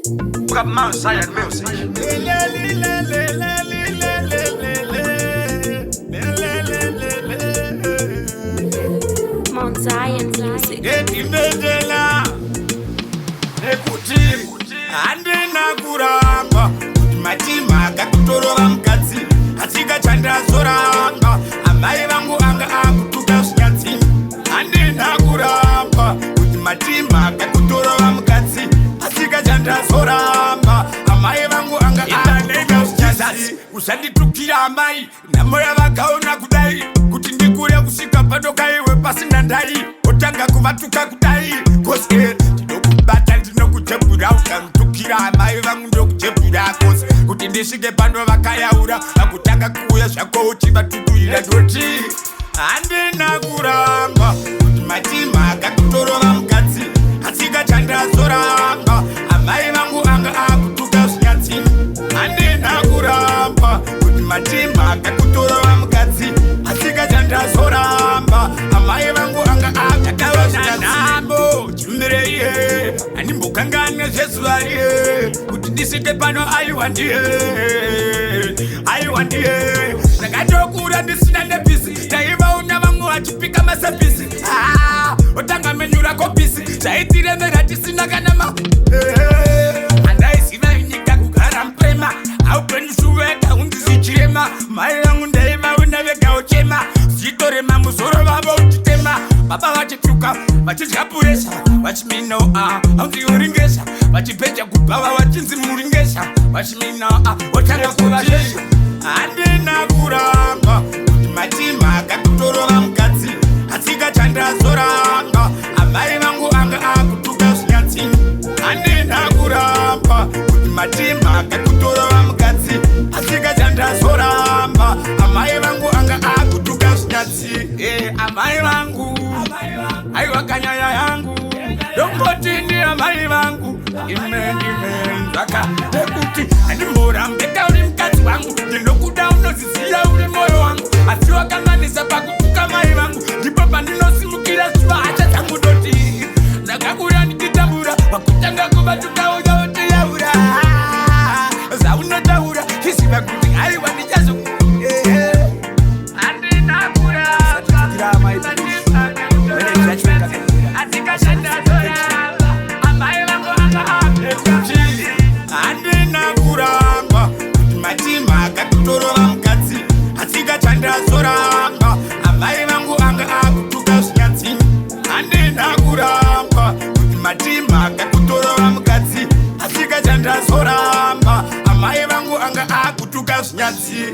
Tman science music. Tman science music. Ndimendela nekuti handina kuramba matima akakutorova mukadzi asika chandazoramba amai vangu anga akutuka zvinyatsi handina kuramba kuti matima akakutorova mukadzi asika chandazoramba amai vangu anga akutuka zvinyatsi usanditukira amai nhamo yavakaona kudai kuti ndikure kusvika padokaiwe pasina ndai otanga kuvatuka kudai koske ndinokubata ndinokujebhura ukamutukira amai vangu ndokujebhura kose kuti ndisvike pano vakayaura vakutanga kuuya zvako uchivatuturira ndoti handina kuramba kuti matima akakutorova mukadzi asika chandazoramba amai vangu anga akutuka zvinyatsi handina kuramba kuti matima akakutorova mukadzi asika chandazoramba amai vangu anga akutaka zvinyatsi chimureihe handimbokangana zvezuva rihe kuti ndisvike pano aiwa ndihe ndakatokura ndisina nepisi taivaona vamwe vachipika masepisi otanga menyu rako pisi zvaitiremera tisina kana handaiziva inyika kugara murema aupenusuveka undisichirema mai vangu ndaivaona vega uchema zitorema muzoro vavo uchitema baba vachituka vachidya puresha vachiminoa aundiuringesha vachipeja kubhava vachinzi muringesha vachiminoa otanga kuvashesha handina kuramba kuti matima akakutorova mukadzi asika chandazoramba amai vangu anga akutuka zvinyatsi handina kuramba kuti matima akakutorova mukadzi asika chandazoramba amai vangu anga akutuka zvinyatsi amai vangu aiwa kanyaya yangu dombotini amai vangu ime zvaka ekuti handimborambeka uri mukadzi wangu ndinokuda unoziziya uri moyo wangu asi wakanganisa pakutuka mai vangu ndipo pandinosimukira zuva hacha dzangu doti ndakakura ndikitambura pakutanga kuvatukauya otiyaura zvaunotaura chiziva kuti aiwa ndichazo handina kuramba handina kuramba kuti matima akakutorova mukadzi asika chandazoramba amai vangu anga akutuka zvinyatsi handina kuramba kuti matima akakutorova mukadzi asika chandazoramba amai vangu anga akutuka zvinyatsi